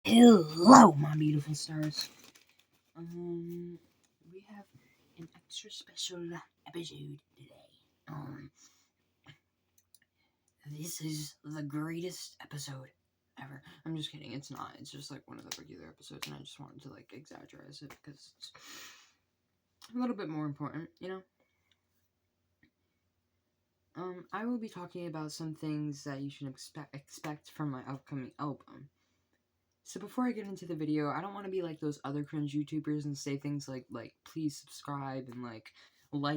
Hello, my beautiful stars. We have an extra special episode today. This is the greatest episode ever. I'm just kidding. It's not. It's just like one of the regular episodes, and I just wanted to like exaggerate it because it's a little bit more important, you know. I will be talking about some things that you should expect from my upcoming album. So before I get into the video, I don't want to be like those other cringe YouTubers and say things like please subscribe and like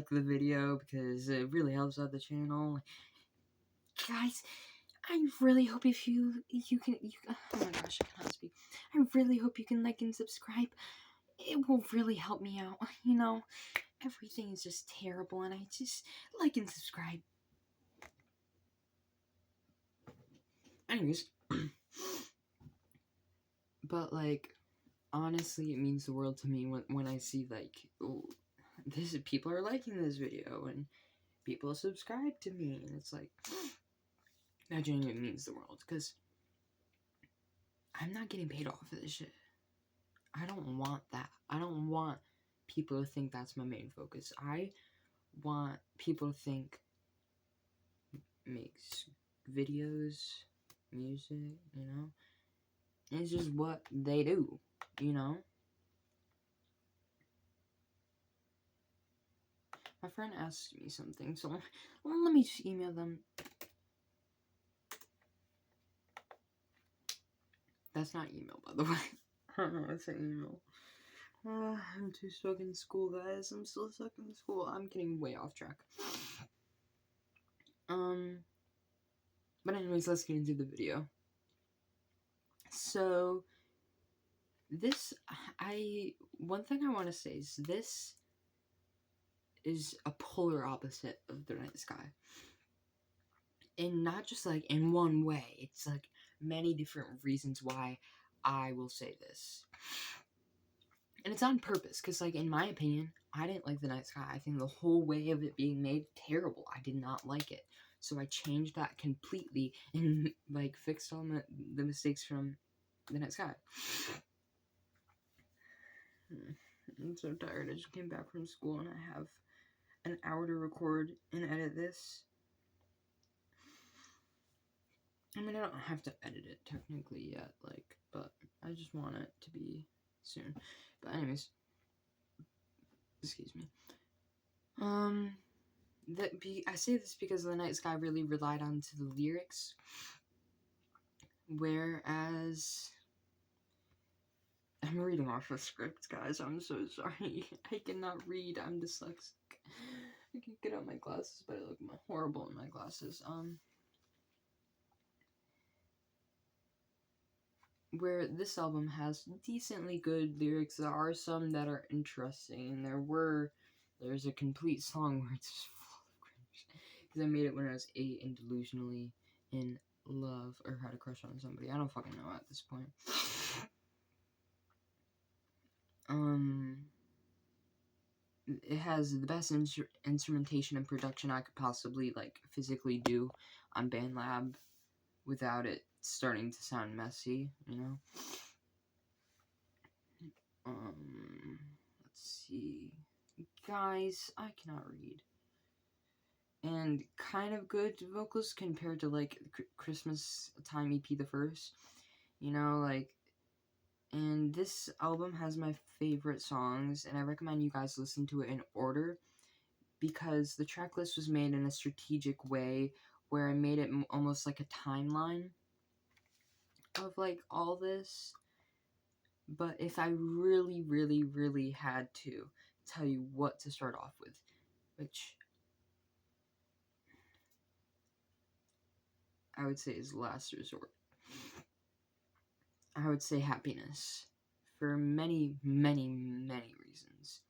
the video because it really helps out the channel. Guys, I really hope if you can oh my gosh, I cannot speak. I really hope you can like and subscribe. It will really help me out. You know, everything is just terrible, and I just like and subscribe. Anyways, but like honestly, it means the world to me when I see like people are liking this video and people subscribe to me, and it's like that genuinely means the world because I'm not getting paid off of this shit. I don't want that. I don't want people to think that's my main focus. I want people to think makes videos, music, you know? It's just what they do, you know? My friend asked me something, so let me just email them. That's not email, by the way. I don't know what's an email. I'm too stuck in school, guys. I'm still stuck in school. I'm getting way off track. But anyways, let's get into the video. So, one thing I want to say is this is a polar opposite of The Night Sky. And not just like in one way, it's like many different reasons why I will say this. And it's on purpose, because like in my opinion, I didn't like The Night Sky. I think the whole way of it being made terrible. I did not like it. So I changed that completely and like fixed all the mistakes from The Night Sky. I'm so tired. I just came back from school and I have an hour to record and edit this. I mean, I don't have to edit it technically yet, but I just want it to be soon. But anyways, excuse me. I say this because The Night Sky really relied on to the lyrics, whereas I'm reading off a script, guys. I'm so sorry. I cannot read. I'm dyslexic. I can get out my glasses, but I look horrible in my glasses. Where this album has decently good lyrics, there are some that are interesting. There's a complete song where it's just full of cringe. Because I made it when I was 8 and delusionally in love, or had a crush on somebody. I don't fucking know at this point. It has the best instrumentation and production I could possibly, physically do on BandLab without it starting to sound messy, you know? Let's see. Guys, I cannot read. And kind of good vocals compared to, Christmas Time EP the first. You know, and this album has my favorite songs, and I recommend you guys listen to it in order, because the track list was made in a strategic way, where I made it almost like a timeline of, all this. But if I really, really, really had to tell you what to start off with, which I would say is last resort, I would say Happiness, for many, many, many reasons.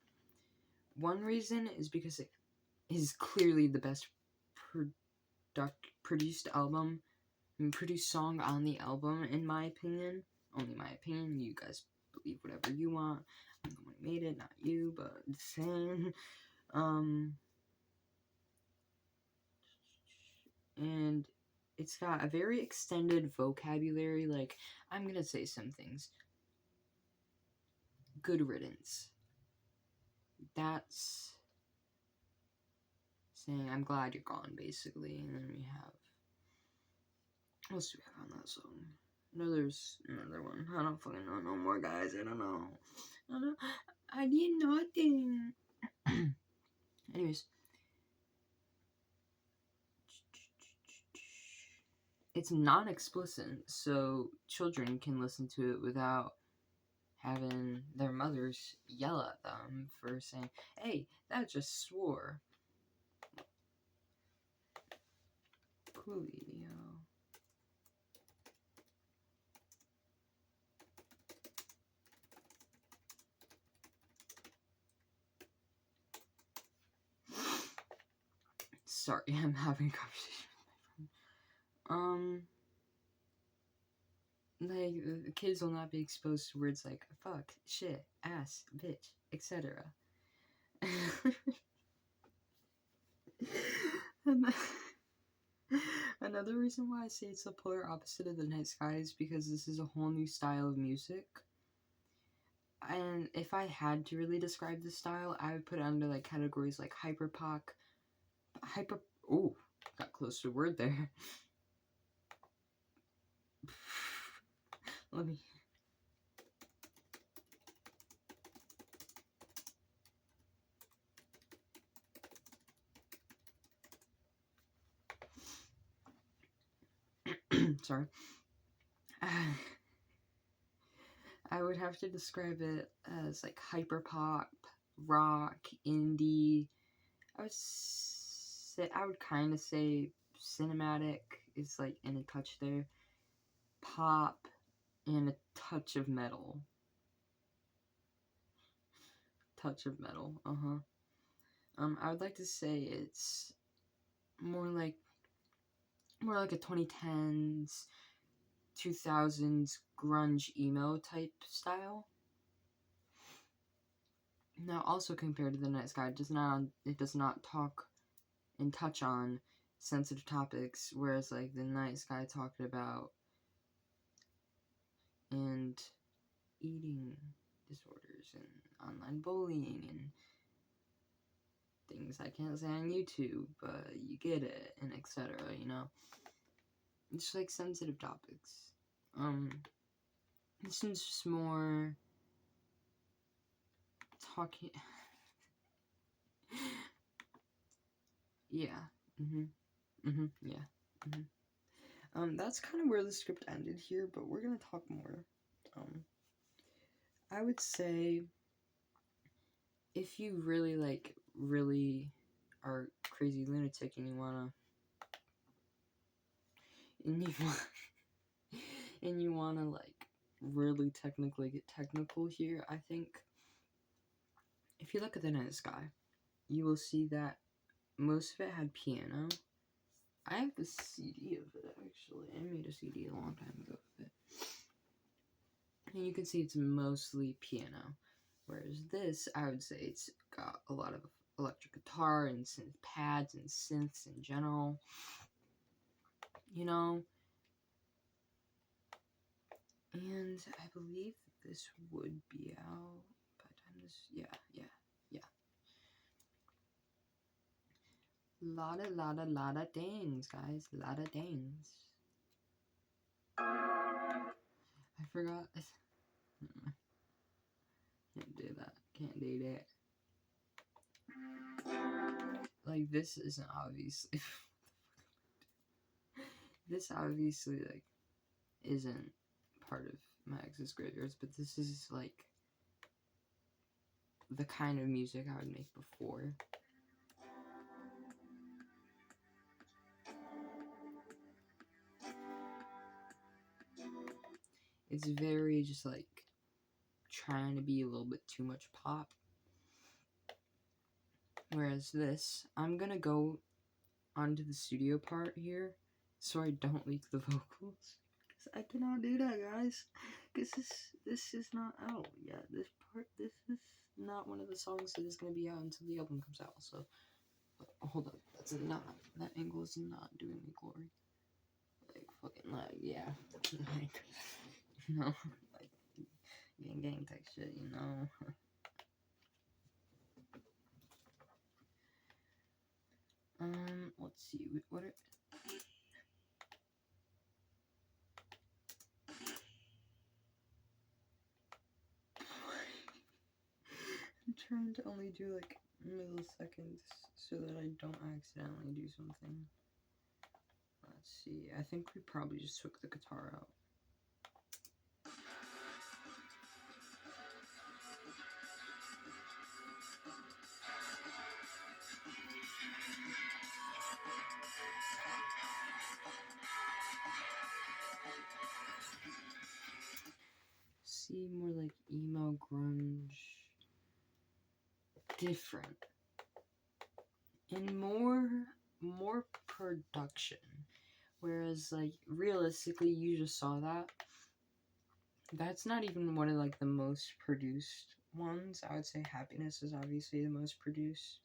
One reason is because it is clearly the best produced song on the album, in my opinion. Only my opinion. You guys believe whatever you want. I'm the one who made it, not you, but the same. And it's got a very extended vocabulary. Like, I'm gonna say some things. Good riddance. That's saying I'm glad you're gone, basically. And then we have, what else do we have on that song? No, there's another one. I don't fucking know no more, guys. I don't know. I did nothing. Anyways, it's non-explicit, so children can listen to it without having their mothers yell at them for saying, "Hey, that just swore." Coolio. Sorry, I'm having a conversation with my friend. Like, the kids will not be exposed to words like fuck, shit, ass, bitch, etc. Another reason why I say it's the polar opposite of The Night Sky is because this is a whole new style of music. And if I had to really describe this style, I would put it under like categories like hyperpop, oh, got close to a word there. Let me. Sorry. I would have to describe it as like hyperpop, rock, indie. I would kind of say cinematic is like in a touch there, pop, and a touch of metal. Touch of metal. I would like to say it's more like a 2010s, 2000s grunge emo type style. Now, also compared to The Night Sky, it does not talk and touch on sensitive topics, whereas like The Night Sky talked about and eating disorders and online bullying and things I can't say on YouTube, but you get it, and etc. You know, it's like sensitive topics. This one's just more talking. Yeah. Yeah. That's kind of where the script ended here, but we're gonna talk more. I would say if you really are crazy lunatic and you wanna like really technically get technical here, I think if you look at The Night Sky, you will see that most of it had piano. I have the CD of it, actually. I made a CD a long time ago of it. And you can see it's mostly piano. Whereas this, I would say it's got a lot of electric guitar and synth pads and synths in general. You know? And I believe this would be out by the time this... Yeah. Lotta things, guys. Lotta things. I forgot. Can't do that. Like, this isn't obviously... this obviously, like, isn't part of my ex's graveyards, but this is, like, the kind of music I would make before. It's very just, like, trying to be a little bit too much pop. Whereas this, I'm gonna go onto the studio part here so I don't leak the vocals. Because I cannot do that, guys. Because this is not out yet. This is not one of the songs that is gonna be out until the album comes out. So, hold up. That angle is not doing me glory. fucking like, yeah, like, you know, like gang type shit, you know. Let's see, what are... I'm trying to only do like milliseconds so that I don't accidentally do something. Let's see, I think we probably just took the guitar out. See, more like emo grunge, different, and more production. Whereas like realistically, you just saw that. That's not even one of like the most produced ones. I would say Happiness is obviously the most produced.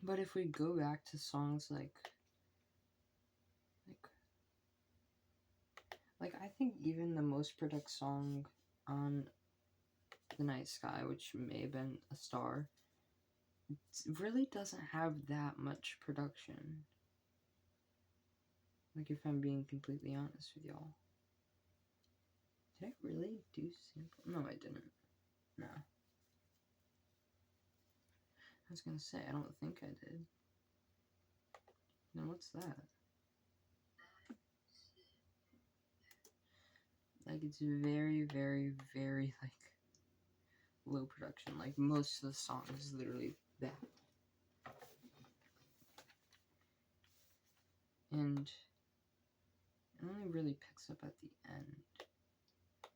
But if we go back to songs like I think even the most produced song on The Night Sky, which may have been A Star, really doesn't have that much production. Like, if I'm being completely honest with y'all. Did I really do sample? No, I didn't. No. I was gonna say, I don't think I did. No, what's that? Like, it's very, very, very, like, low production. Like, most of the song is literally that. And it only really picks up at the end.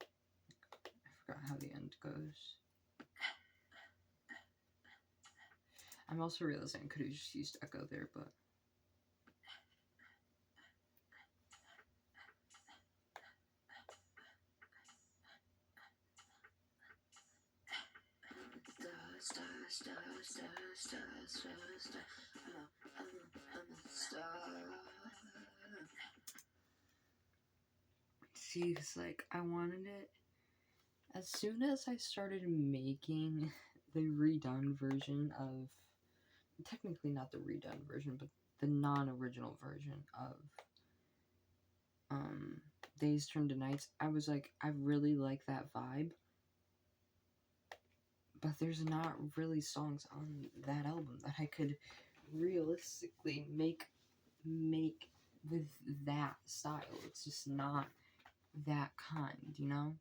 I forgot how the end goes. I'm also realizing I could have just used echo there, but... See, cause like I wanted it as soon as I started making the redone version of, technically not the redone version, but the non-original version of Days Turn to Nights. I was like, I really like that vibe, but there's not really songs on that album that I could realistically make with that style. It's just not that kind, you know?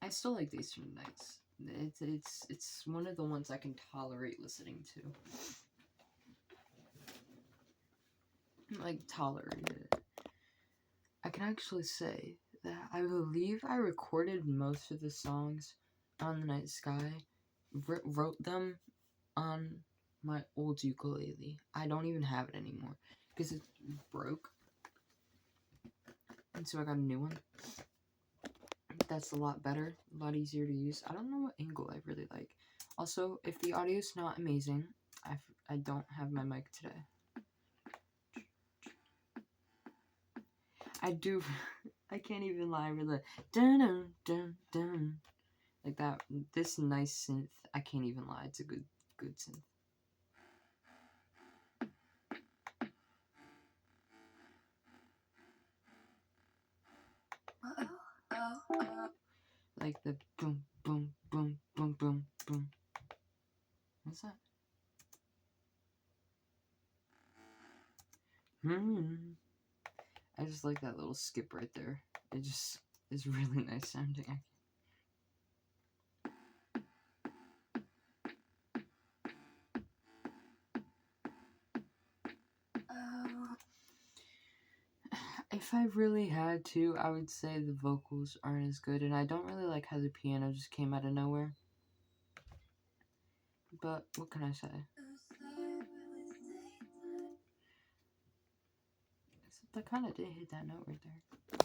I still like Days Turn to Nights. It's one of the ones I can tolerate listening to. Like, tolerate it. I can actually say that I believe I recorded most of the songs on The Night Sky, wrote them on my old ukulele. I don't even have it anymore because it broke, and so I got a new one. That's a lot better, a lot easier to use. I don't know what angle I really like. Also, if the audio's not amazing, I don't have my mic today. I do. I can't even lie. Really, dun dun dun dun, like that. This nice synth. I can't even lie. It's a good synth. Like the boom boom boom boom boom boom. What's that? I just like that little skip right there. It just is really nice sounding. If I really had to, I would say the vocals aren't as good, and I don't really like how the piano just came out of nowhere. But what can I say? Except I kind of did hit that note right there.